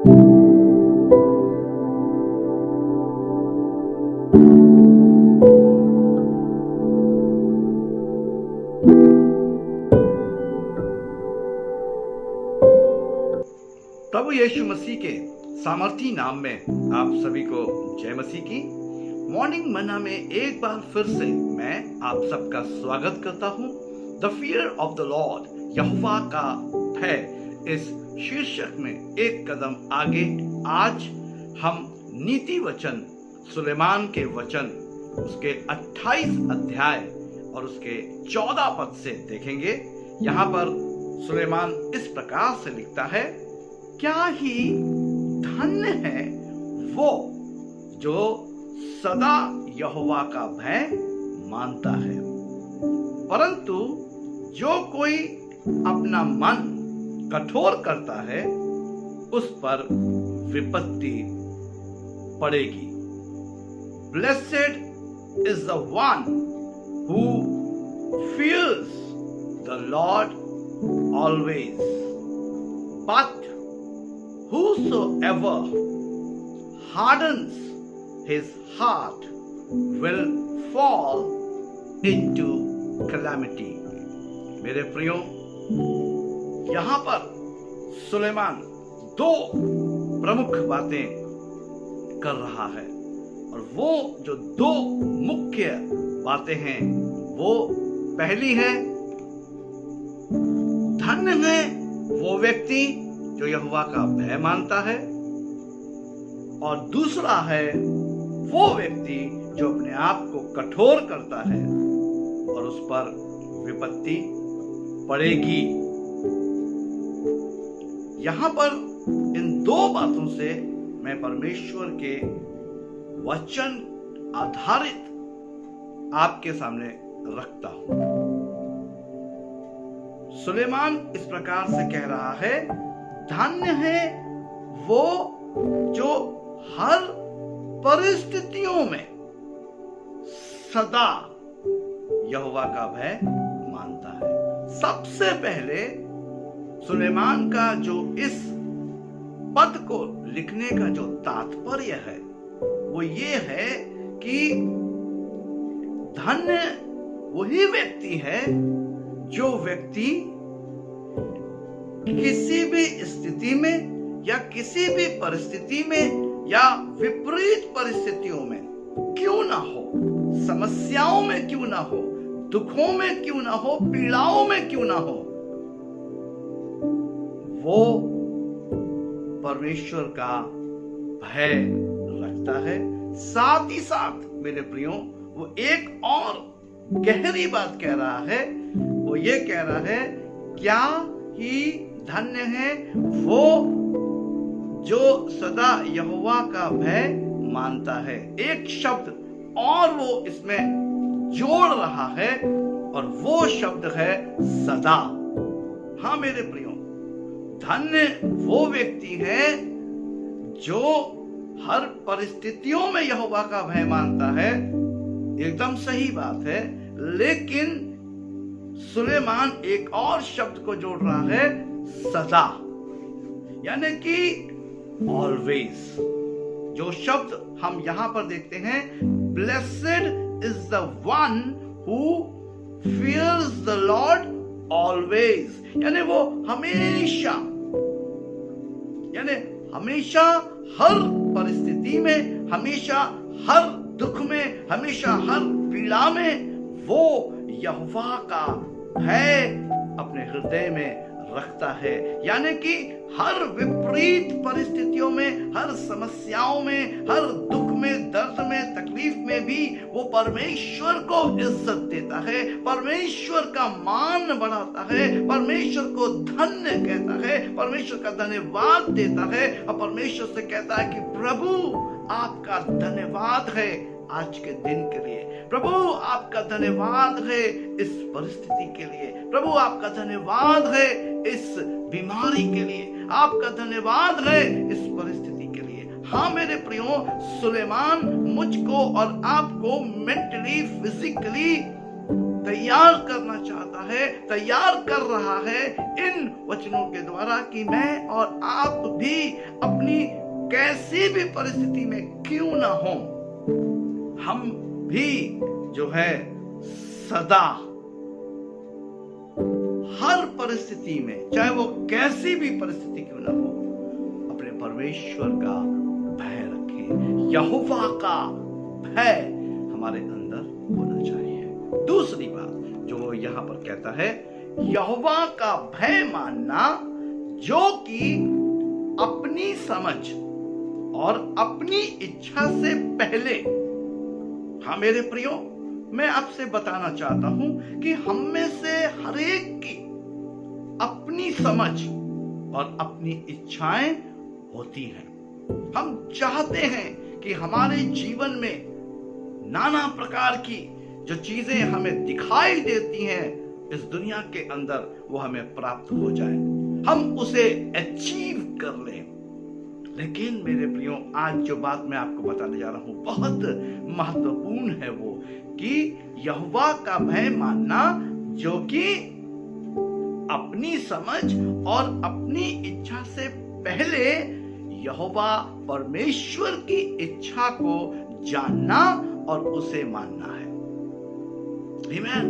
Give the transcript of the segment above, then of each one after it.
प्रभु यीशु मसीह के सामर्थी नाम में आप सभी को जय मसीह की। मॉर्निंग मन्ना में एक बार फिर से मैं आप सबका स्वागत करता हूँ। The fear of the lord, यहोवा का भय, इस शीर्षक में एक कदम आगे आज हम नीति वचन सुलेमान के वचन उसके 28 अध्याय और उसके 14 पद से देखेंगे। यहाँ पर सुलेमान इस प्रकार से लिखता है, क्या ही धन्य है वो जो सदा यहोवा का भय मानता है, परंतु जो कोई अपना मन कठोर करता है उस पर विपत्ति पड़ेगी। Blessed is the one who fears the Lord always, but whosoever hardens his heart will fall into calamity। मेरे प्रियो, यहाँ पर सुलेमान दो प्रमुख बातें कर रहा है और वो जो दो मुख्य बातें हैं वो पहली है, धन्य है वो व्यक्ति जो यहोवा का भय मानता है, और दूसरा है वो व्यक्ति जो अपने आप को कठोर करता है और उस पर विपत्ति पड़ेगी। यहां पर इन दो बातों से मैं परमेश्वर के वचन आधारित आपके सामने रखता हूं। सुलेमान इस प्रकार से कह रहा है, धन्य है वो जो हर परिस्थितियों में सदा यहोवा का भय मानता है। सबसे पहले सुलेमान का जो इस पद को लिखने का जो तात्पर्य है वो ये है कि धन्य वही व्यक्ति है जो व्यक्ति किसी भी स्थिति में या किसी भी परिस्थिति में या विपरीत परिस्थितियों में क्यों ना हो, समस्याओं में क्यों ना हो, दुखों में क्यों ना हो, पीड़ाओं में क्यों ना हो, वो परमेश्वर का भय रखता है। साथ ही साथ मेरे प्रियो, वो एक और गहरी बात कह रहा है। वो ये कह रहा है, क्या ही धन्य है वो जो सदा यहोवा का भय मानता है। एक शब्द और वो इसमें जोड़ रहा है और वो शब्द है सदा। हाँ मेरे प्रियो, धन्य वो व्यक्ति है जो हर परिस्थितियों में यहोवा का भय मानता है। एकदम सही बात है, लेकिन सुलेमान एक और शब्द को जोड़ रहा है, सदा, यानी कि ऑलवेज। जो शब्द हम यहां पर देखते हैं, blessed is the one who fears the Lord always, यानी वो हमेशा, यानी हमेशा हर परिस्थिति में, हमेशा हर दुख में, हमेशा हर पीड़ा में वो यहोवा का भय अपने हृदय में रखता है। यानी कि हर विपरीत परिस्थितियों में, हर समस्याओं में, हर दुख में, दर्द में, तकलीफ में भी वो परमेश्वर को इज्जत देता है, परमेश्वर का मान बढ़ाता है, परमेश्वर को धन्य कहता है, परमेश्वर का धन्यवाद देता है और परमेश्वर से कहता है कि प्रभु आपका धन्यवाद है आज के दिन के लिए, प्रभु आपका धन्यवाद है इस परिस्थिति के लिए, प्रभु आपका धन्यवाद है इस बीमारी के लिए, आपका धन्यवाद है इस परिस्थिति के लिए। हाँ मेरे प्रियो, सुलेमान मुझको और आपको मेंटली, फिजिकली तैयार करना चाहता है, तैयार कर रहा है इन वचनों के द्वारा कि मैं और आप भी अपनी कैसी भी परिस्थिति में क्यों ना हो, हम भी जो है सदा हर परिस्थिति में, चाहे वो कैसी भी परिस्थिति क्यों ना हो, अपने परमेश्वर का भय रखें। यहोवा का भय हमारे अंदर होना चाहिए। दूसरी बात जो यहां पर कहता है, यहोवा का भय मानना जो कि अपनी समझ और अपनी इच्छा से पहले। हाँ मेरे प्रियो, मैं आपसे बताना चाहता हूं कि हम में से हर एक की अपनी समझ और अपनी इच्छाएं होती हैं। हम चाहते हैं कि हमारे जीवन में नाना प्रकार की जो चीजें हमें दिखाई देती हैं इस दुनिया के अंदर, वो हमें प्राप्त हो जाए, हम उसे अचीव कर लें। लेकिन मेरे प्रियो, आज जो बात मैं आपको बताने जा रहा हूं बहुत महत्वपूर्ण है, वो कि यहोवा का भय मानना जो कि अपनी समझ और अपनी इच्छा से पहले यहोवा परमेश्वर की इच्छा को जानना और उसे मानना है। आमीन।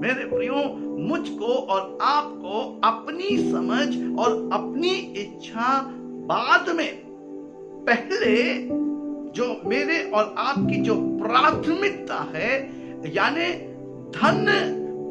मेरे प्रियो, मुझको और आपको अपनी समझ और अपनी इच्छा बाद में, पहले जो मेरे और आपकी जो प्राथमिकता है, यानी धन्य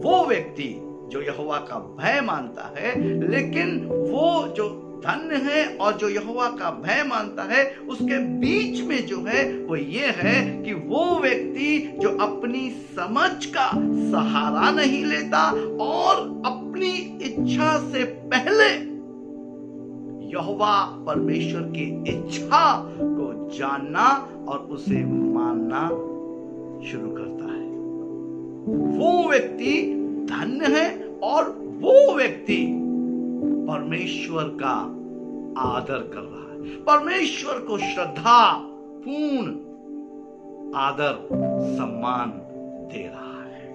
वो व्यक्ति जो यहोवा का भय मानता है। लेकिन वो जो धन्य है और जो यहोवा का भय मानता है, उसके बीच में जो है वो ये है कि वो व्यक्ति जो अपनी समझ का सहारा नहीं लेता और अपनी इच्छा से पहले यहोवा परमेश्वर की इच्छा को जानना और उसे मानना शुरू करता है, वो व्यक्ति धन्य है और वो व्यक्ति परमेश्वर का आदर कर रहा है, परमेश्वर को श्रद्धा पूर्ण आदर सम्मान दे रहा है।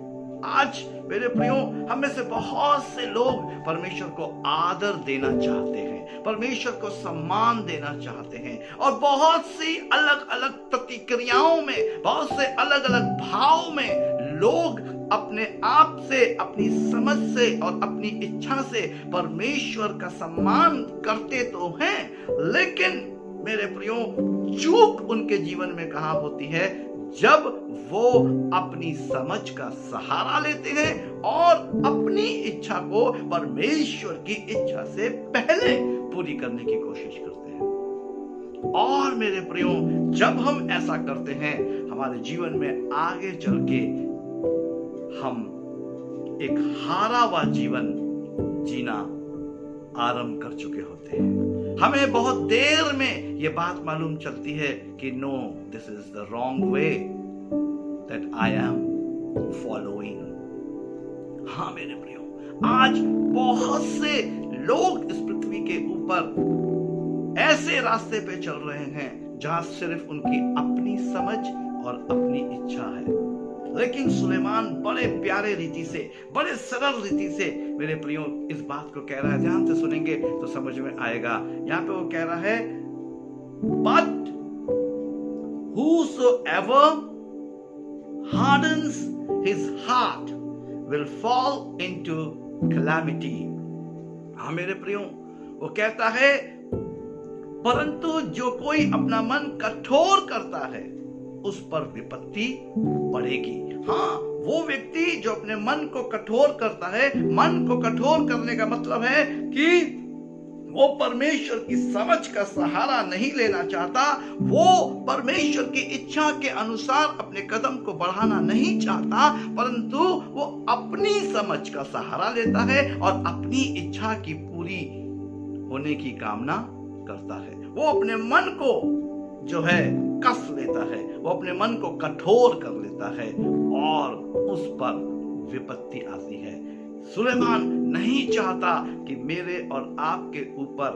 आज मेरे प्रियो, हम में से बहुत से लोग परमेश्वर को आदर देना चाहते हैं, परमेश्वर को सम्मान देना चाहते हैं, और बहुत सी अलग अलग प्रतिक्रियाओं में, बहुत से अलग अलग भाव में लोग अपने आप से, अपनी समझ से और अपनी इच्छा से परमेश्वर का सम्मान करते तो हैं, लेकिन मेरे प्रियो, चूक उनके जीवन में कहां होती है? जब वो अपनी समझ का सहारा लेते हैं और अपनी इच्छा को परमेश्वर की इच्छा से पहले पूरी करने की कोशिश करते हैं। और मेरे प्रियो, जब हम ऐसा करते हैं, हमारे जीवन में आगे चल के हम एक हारा हुआ जीवन जीना आरंभ कर चुके होते हैं। हमें बहुत देर में यह बात मालूम चलती है कि no, this is the wrong way that I am following. हाँ मेरे प्रियो, आज बहुत से लोग इस पृथ्वी के ऊपर ऐसे रास्ते पे चल रहे हैं जहां सिर्फ उनकी अपनी समझ और अपनी इच्छा है। लेकिन सुलेमान बड़े प्यारे रीति से, बड़े सरल रीति से मेरे प्रियो इस बात को कह रहा है। ध्यान से सुनेंगे तो समझ में आएगा। यहां पे वो कह रहा है, but whosoever hardens his heart will fall into calamity। हाँ मेरे प्रियो, वो कहता है, परंतु जो कोई अपना मन कठोर करता है उस पर विपत्ति पड़ेगी। हाँ, वो व्यक्ति जो अपने मन को कठोर करता है, मन को कठोर करने का मतलब है कि वो परमेश्वर की समझ का सहारा नहीं लेना चाहता, वो परमेश्वर की इच्छा के अनुसार अपने कदम को बढ़ाना नहीं चाहता, परंतु वो अपनी समझ का सहारा लेता है और अपनी इच्छा की पूरी होने की कामना करता है। वो अपने मन को जो है कस लेता है, वो अपने मन को कठोर कर लेता है और उस पर विपत्ति आती है। सुलेमान नहीं चाहता कि मेरे और आपके ऊपर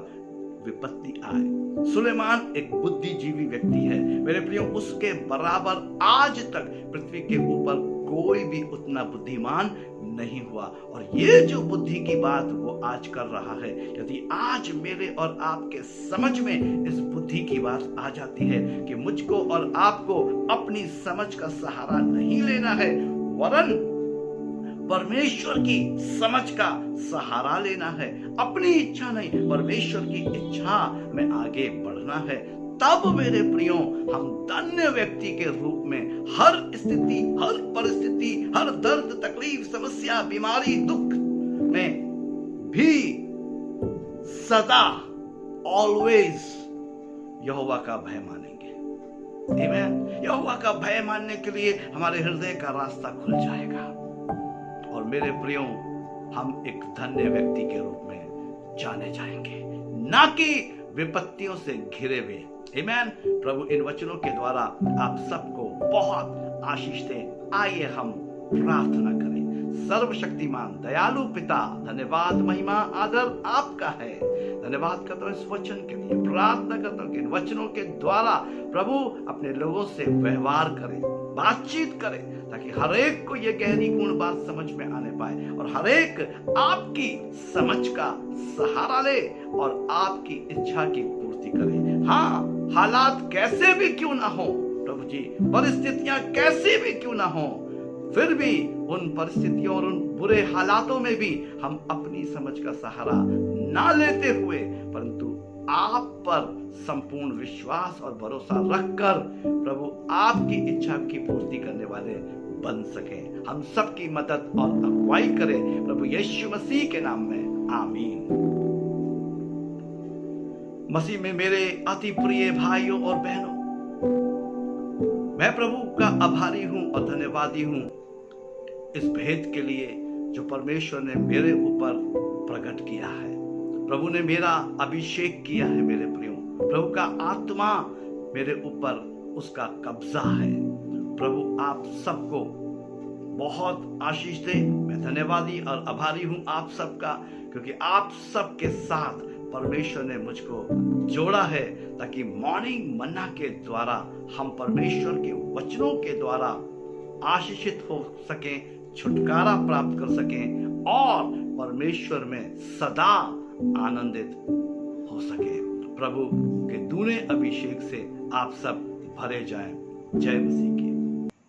विपत्ति आए। सुलेमान एक बुद्धिजीवी व्यक्ति है मेरे प्रियो, उसके बराबर आज तक पृथ्वी के ऊपर कोई भी उतना बुद्धिमान नहीं हुआ। और ये जो बुद्धि की बात वो आज कर रहा है, यदि आज मेरे और आपके समझ में इस बुद्धि की बात आ जाती है कि मुझको और आपको अपनी समझ का सहारा नहीं लेना है, वरन परमेश्वर की समझ का सहारा लेना है, अपनी इच्छा नहीं परमेश्वर की इच्छा में आगे बढ़ना है, तब मेरे प्रियो हम धन्य व्यक्ति के रूप में हर स्थिति, हर परिस्थिति, हर दर्द, तकलीफ, समस्या, बीमारी, दुख में भी सदा ऑलवेज यहोवा का भय मानेंगे। आमीन। यहोवा का भय मानने के लिए हमारे हृदय का रास्ता खुल जाएगा और मेरे प्रियो हम एक धन्य व्यक्ति के रूप में जाने जाएंगे, ना कि विपत्तियों से घिरे हुए। आमीन। प्रभु इन वचनों के द्वारा आप सबको बहुत आशीष दे। आइए हम प्रार्थना करें। सर्वशक्तिमान दयालु पिता, धन्यवाद, महिमा, आदर आपका है। धन्यवाद करता हूं इस वचन के लिए। प्रार्थना करता हूं कि इन वचनों के द्वारा प्रभु अपने लोगों से व्यवहार करें, बातचीत करें, ताकि हर एक को ये गहरी पूर्ण बात समझ में आने पाए और हर एक आपकी समझ का सहारा ले और आपकी इच्छा की पूर्ति करे। हाँ, हालात कैसे भी क्यों ना हो प्रभु जी, परिस्थितियां कैसी भी क्यों ना हो, फिर भी उन परिस्थितियों और उन बुरे हालातों में भी हम अपनी समझ का सहारा ना लेते हुए, परंतु आप पर संपूर्ण विश्वास और भरोसा रखकर प्रभु आपकी इच्छा की पूर्ति करने वाले बन सके। हम सबकी मदद और अगुवाई करें प्रभु यीशु मसीह के नाम में, आमीन। मसीह में मेरे अति प्रिय भाइयों और बहनों, मैं प्रभु का आभारी हूं और धन्यवादी हूं इस भेद के लिए जो परमेश्वर ने मेरे ऊपर प्रकट किया है। प्रभु ने मेरा अभिषेक किया है मेरे प्रियो। प्रभु का आत्मा मेरे ऊपर उसका कब्जा है। प्रभु आप सबको बहुत आशीष दे। मैं धन्यवादी और आभारी हूं आप सबका, क्योंकि आप सबके साथ परमेश्वर ने मुझको जोड़ा है, ताकि मॉर्निंग मन्ना के द्वारा हम परमेश्वर के वचनों के द्वारा आशीषित हो सकें, छुटकारा प्राप्त कर सकें और परमेश्वर में सदा आनंदित हो सके। प्रभु के दूने अभिषेक से आप सब भरे जाएं। जय मसीह।